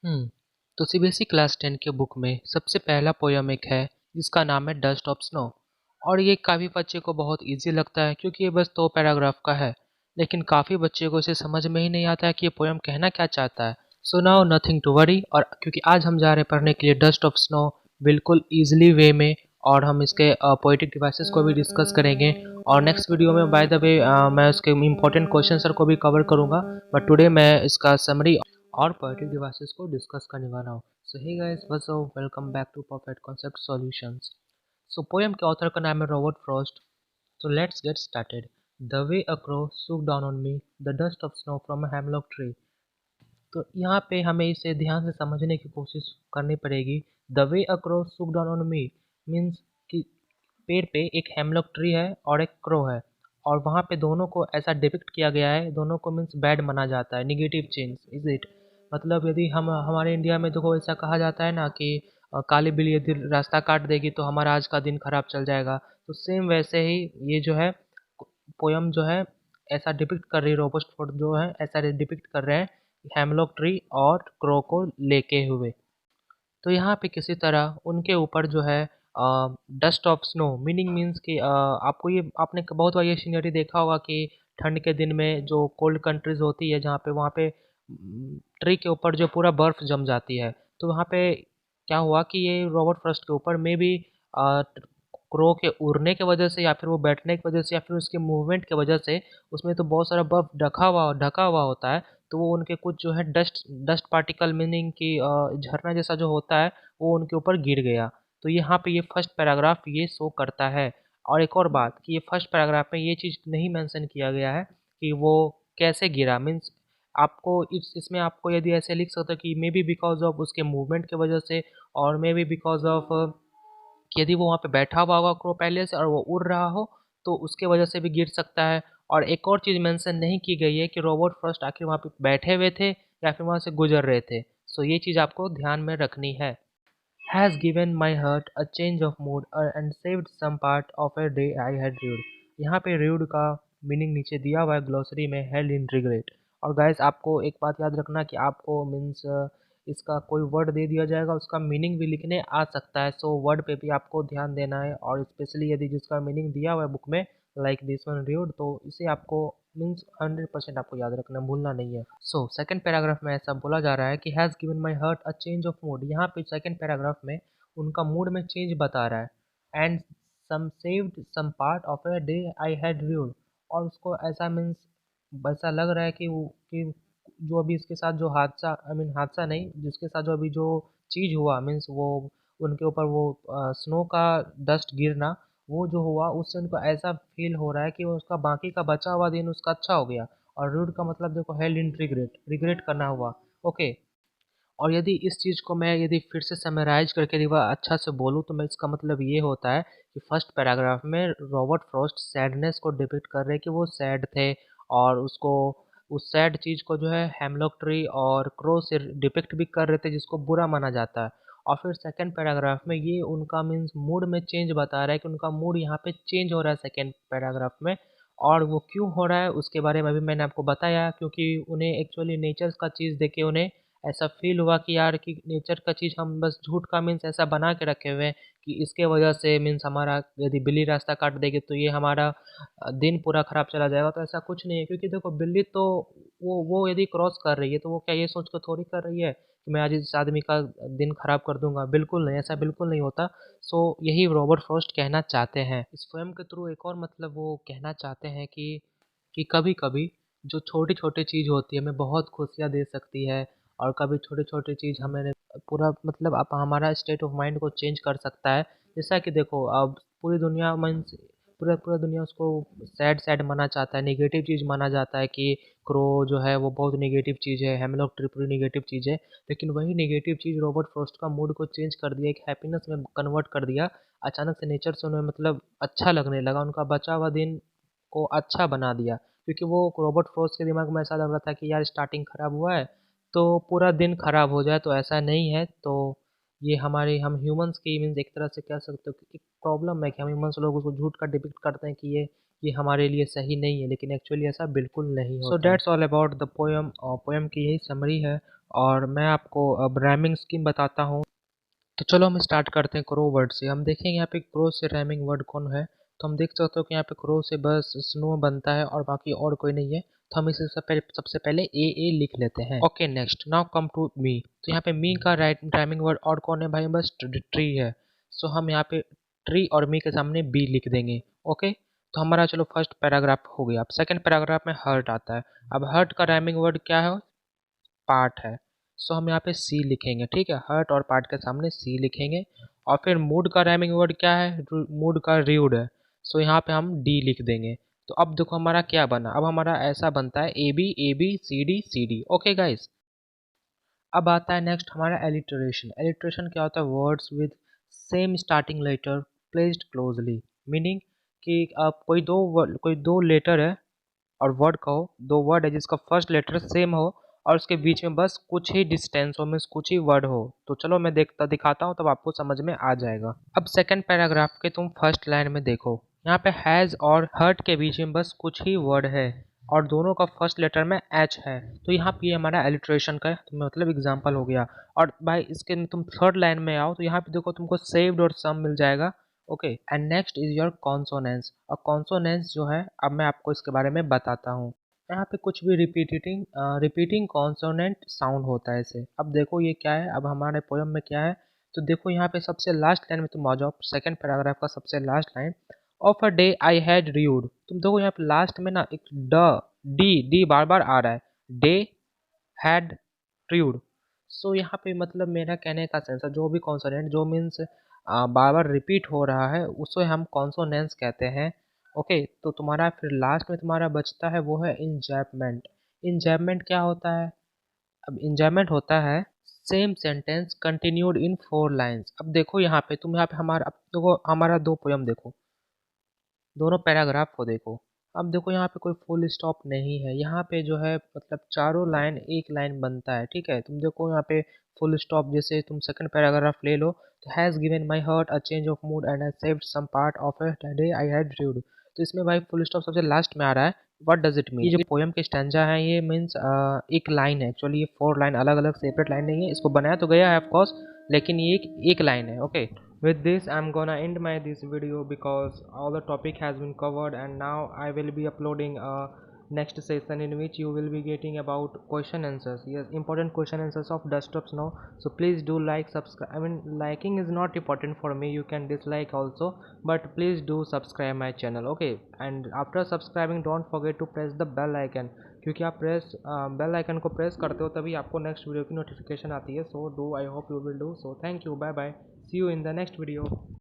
हम्म तो CBSE class 10 के book में सबसे पहला पोयम एक है जिसका नाम है डस्ट ऑफ स्नो। और ये काफ़ी बच्चे को बहुत इजी लगता है क्योंकि ये बस 2 पैराग्राफ का है। लेकिन काफ़ी बच्चे को इसे समझ में ही नहीं आता है कि ये पोयम कहना क्या चाहता है। So now nothing to worry. और क्योंकि आज हम जा रहे हैं पढ़ने के लिए डस्ट ऑफ स्नो बिल्कुल ईजिली वे में, और हम इसके पोएटिक डिवाइसेस को भी डिस्कस करेंगे। और नेक्स्ट वीडियो में बाय द वे मैं उसके इंपॉर्टेंट क्वेश्चन सर को भी कवर करूंगा। बट टुडे मैं इसका समरी और पोएटिक डिवाइसेस को डिस्कस करने वाला हूँ। So hey guys, what's up, welcome back to perfect concept solutions. So poem के ऑथर का नाम है Robert Frost. So let's get started. The way a crow swooped down on me, the dust of snow from a hemlock tree. तो यहाँ पे हमें इसे ध्यान से समझने की कोशिश करनी पड़ेगी। The way a crow swooped down on me means कि पेड़ पे एक हेमलॉक ट्री है और एक क्रो है, और वहाँ पे दोनों को ऐसा डिपिक्ट किया गया है, दोनों को मीन्स बैड माना जाता है, निगेटिव चेंज इज इट। मतलब यदि हम हमारे इंडिया में देखो ऐसा कहा जाता है ना कि काली बिल्ली यदि रास्ता काट देगी तो हमारा आज का दिन खराब चल जाएगा। तो सेम वैसे ही ये जो है पोयम जो है ऐसा डिपिक्ट कर रही है, रॉबर्ट फोर्ड जो है ऐसा डिपिक्ट कर रहे हैं हेमलॉक ट्री और क्रो को लेके हुए। तो यहाँ पे किसी तरह उनके ऊपर जो है dust of snow meaning means कि आपको ये आपने बहुत बार ये सीनरी देखा होगा कि ठंड के दिन में जो कोल्ड कंट्रीज होती है जहाँ पे वहाँ पे ट्री के ऊपर जो पूरा बर्फ जम जाती है। तो वहाँ पे क्या हुआ कि ये रॉबर्ट फ्रॉस्ट के ऊपर में भी क्रो के उड़ने की वजह से या फिर वो बैठने की वजह से या फिर उसके मूवमेंट की वजह से उसमें तो बहुत सारा बर्फ ढका हुआ होता है। तो वो उनके कुछ जो है डस्ट डस्ट पार्टिकल मीनिंग कि झरना जैसा जो होता है वो उनके ऊपर गिर गया। तो यहाँ पे ये फर्स्ट पैराग्राफ ये शो करता है। और एक और बात कि ये फर्स्ट पैराग्राफ में ये चीज़ नहीं मेंशन किया गया है कि वो कैसे गिरा मीन्स आपको इसमें आपको यदि ऐसे लिख सकते हो कि मे बी बिकॉज ऑफ उसके मूवमेंट की वजह से, और मे बी बिकॉज ऑफ कि यदि वो वहाँ पे बैठा हुआ होगा क्रो पहले से और वो उड़ रहा हो तो उसके वजह से भी गिर सकता है। और एक और चीज़ मेंशन नहीं की गई है कि रॉबर्ट फर्स्ट आखिर वहाँ पे बैठे हुए थे या फिर वहाँ से गुजर रहे थे। सो ये चीज़ आपको ध्यान में रखनी है। Has given my heart a change of mood and saved some part of a day I had rued. यहाँ पे र्यूड का मीनिंग नीचे दिया हुआ है ग्लोसरी में, हेल्ड इन रिग्रेट। और गाइस आपको एक बात याद रखना कि आपको मीन्स इसका कोई वर्ड दे दिया जाएगा उसका मीनिंग भी लिखने आ सकता है। सो वर्ड पे भी आपको ध्यान देना है, और स्पेशली यदि जिसका मीनिंग दिया हुआ है बुक में लाइक दिस वन र्यूड, तो इसे आपको मीन्स 100% आपको याद रखना, भूलना नहीं है। सो सेकंड पैराग्राफ में ऐसा बोला जा रहा है कि has given my heart a change of mood. यहाँ पे सेकंड पैराग्राफ में उनका मूड में चेंज बता रहा है। And some saved some part of a day I had rued. और उसको ऐसा मीन्स ऐसा लग रहा है कि जो अभी इसके साथ जो हादसा, आई मीन हादसा नहीं, जिसके साथ जो अभी जो चीज़ हुआ मीन्स वो उनके ऊपर वो स्नो का डस्ट गिरना, वो जो हुआ उससे उनको ऐसा फील हो रहा है कि वो उसका बाकी का बचा हुआ दिन उसका अच्छा हो गया। और रूड का मतलब देखो हेल्ड इन रिग्रेट, रिग्रेट करना हुआ। ओके। और यदि इस चीज़ को मैं यदि फिर से समराइज करके यदि वह अच्छा से बोलूँ तो मैं इसका मतलब ये होता है कि फर्स्ट पैराग्राफ में रॉबर्ट फ्रॉस्ट सैडनेस को डिपिक्ट कर रहे हैं कि वो सैड थे, और उसको उस सैड चीज़ को जो है हेमलॉक ट्री और क्रो से डिपिक्ट भी कर रहे थे जिसको बुरा माना जाता है। और फिर सेकंड पैराग्राफ में ये उनका मीन्स मूड में चेंज बता रहा है कि उनका मूड यहाँ पे चेंज हो रहा है सेकंड पैराग्राफ में। और वो क्यों हो रहा है उसके बारे में भी मैंने आपको बताया, क्योंकि उन्हें एक्चुअली नेचर का चीज़ देख के उन्हें ऐसा फ़ील हुआ कि यार कि नेचर का चीज़ हम बस झूठ का मीन्स ऐसा बना के रखे हुए हैं कि इसके वजह से मीन्स हमारा यदि बिल्ली रास्ता काट देगी तो ये हमारा दिन पूरा ख़राब चला जाएगा। तो ऐसा कुछ नहीं है, क्योंकि देखो बिल्ली तो वो यदि क्रॉस कर रही है तो वो क्या ये सोच कर थोड़ी कर रही है कि मैं आज इस आदमी का दिन ख़राब कर दूंगा। बिल्कुल नहीं, ऐसा बिल्कुल नहीं होता। सो यही रॉबर्ट फ्रॉस्ट कहना चाहते हैं इस पोएम के थ्रू। एक और मतलब वो कहना चाहते हैं कि कभी-कभी जो छोटी-छोटी चीज़ होती है हमें बहुत खुशियाँ दे सकती है, और कभी छोटी-छोटी चीज़ हमें पूरा मतलब आप हमारा स्टेट ऑफ माइंड को चेंज कर सकता है। जैसा कि देखो अब पूरी दुनिया मीन्स पूरा पूरा दुनिया उसको सैड सैड माना चाहता है, नेगेटिव चीज़ माना जाता है कि क्रो जो है वो बहुत नेगेटिव चीज़ है, हेमलॉक ट्री पूरी नेगेटिव चीज़ है। लेकिन वही नेगेटिव चीज़ रॉबर्ट फ्रॉस्ट का मूड को चेंज कर दिया, एक हैप्पीनेस में कन्वर्ट कर दिया। अचानक से नेचर से उन्हें मतलब अच्छा लगने लगा, उनका बचा हुआ दिन को अच्छा बना दिया। क्योंकि वो रॉबर्ट फ्रॉस्ट के दिमाग में ऐसा लग रहा था कि यार स्टार्टिंग खराब हुआ है तो पूरा दिन खराब हो जाए, तो ऐसा नहीं है। तो ये हमारे हम ह्यूमंस की मीन्स एक तरह से कह सकते हो कि एक प्रॉब्लम है कि हम ह्यूमंस लोग उसको झूठ का डिपिक्ट करते हैं कि ये हमारे लिए सही नहीं है, लेकिन एक्चुअली ऐसा बिल्कुल नहीं होता। So that's all about the poem, और पोएम की यही समरी है। और मैं आपको अब रैमिंग स्कीम बताता हूँ। तो चलो हम स्टार्ट करते हैं क्रो वर्ड से। हम देखेंगे यहाँ पे क्रो से राइमिंग वर्ड कौन है। तो हम देख सकते हो कि यहाँ पे क्रो से बस स्नो बनता है और बाकी और कोई नहीं है। तो हम इसे सबसे पहले ए लिख लेते हैं। Okay next, now come to me. तो यहाँ पे मी का राइमिंग वर्ड और कौन है भाई, बस ट्री है। सो हम यहाँ पे ट्री और मी के सामने बी लिख देंगे। ओके, तो हमारा चलो फर्स्ट पैराग्राफ हो गया। अब सेकंड पैराग्राफ में हर्ट आता है। अब हर्ट का राइमिंग वर्ड क्या है, पार्ट है। सो हम यहाँ पे सी लिखेंगे, ठीक है, हर्ट और पार्ट के सामने सी लिखेंगे। और फिर मूड का राइमिंग वर्ड क्या है, मूड का र्यूड है। सो यहाँ पे हम डी लिख देंगे। तो अब देखो हमारा क्या बना, अब हमारा ऐसा बनता है A B C D. Okay guys, अब आता है नेक्स्ट हमारा एलिटरेशन। एलिटरेशन क्या होता है, words with same starting letter placed closely. Meaning कि आप कोई दो लेटर है और वर्ड कहो, दो वर्ड है जिसका फर्स्ट लेटर सेम हो और उसके बीच में बस कुछ ही डिस्टेंस हो, मीन्स कुछ ही वर्ड हो। तो चलो मैं दिखाता हूँ, तब आपको समझ में आ जाएगा। अब सेकंड पैराग्राफ के तुम फर्स्ट लाइन में देखो, यहाँ पे हैज़ और हर्ट के बीच में बस कुछ ही वर्ड है और दोनों का फर्स्ट लेटर में एच है। तो यहाँ पे हमारा एलिट्रेशन का तो मतलब एग्जाम्पल हो गया। और भाई इसके तुम थर्ड लाइन में आओ तो यहाँ पे देखो तुमको सेव्ड और सम मिल जाएगा। Okay, and next is your consonance. और कॉन्सोनेंस जो है, अब मैं आपको इसके बारे में बताता हूँ। यहाँ पे कुछ भी रिपीटिंग कॉन्सोनेंट साउंड होता है इसे। अब देखो ये क्या है, अब हमारे पोयम में क्या है। तो देखो यहाँ पे सबसे लास्ट लाइन में तुम आ जाओ, सेकंड पैराग्राफ का सबसे last line. Of a day I had rude. तुम देखो यहाँ पे लास्ट में ना एक डी बार बार आ रहा है, डे हैड र्यूड। सो यहाँ पे मतलब मेरा कहने का सेंस है, जो भी कॉन्सोनेंट जो मीन्स बार बार रिपीट हो रहा है उसे हम कॉन्सोनेंस कहते हैं। ओके, तो तुम्हारा फिर लास्ट में तुम्हारा बचता है वो है इंजैपमेंट। इंजैपमेंट क्या होता है, अब इंजॉयमेंट होता है same sentence continued in 4 lines. अब देखो यहाँ पे तुम यहाँ पे हमारा, अब देखो हमारा दो पोयम देखो, दोनों पैराग्राफ को देखो। अब देखो यहाँ पे कोई फुल स्टॉप नहीं है, यहाँ पे जो है मतलब चारों लाइन एक लाइन बनता है, ठीक है। तुम देखो यहाँ पे फुल स्टॉप, जैसे तुम सेकंड पैराग्राफ ले लो तो has given my heart a change of mood and I saved some part of a day I had dreamed. तो इसमें भाई फुल स्टॉप सबसे लास्ट में आ रहा है। व्हाट डज इट मीन, ये जो पोयम के स्टैंजा है ये मीन्स एक लाइन है एक्चुअली। ये 4 लाइन अलग अलग सेपरेट लाइन नहीं है, इसको बनाया तो गया है ऑफ कोर्स, लेकिन ये एक लाइन है। Okay, with this I'm gonna end my this video because all the topic has been covered, and now I will be uploading a next session in which you will be getting about question answers. Yes, important question answers of desktops now. So please do like, subscribe. I mean, liking is not important for me, you can dislike also, but please do subscribe my channel. Okay, and after subscribing don't forget to press the bell icon, क्योंकि आप bell icon को press करते हो तभी आपको next video की notification आती है। So do, I hope you will do. So thank you, bye bye, see you in the next video.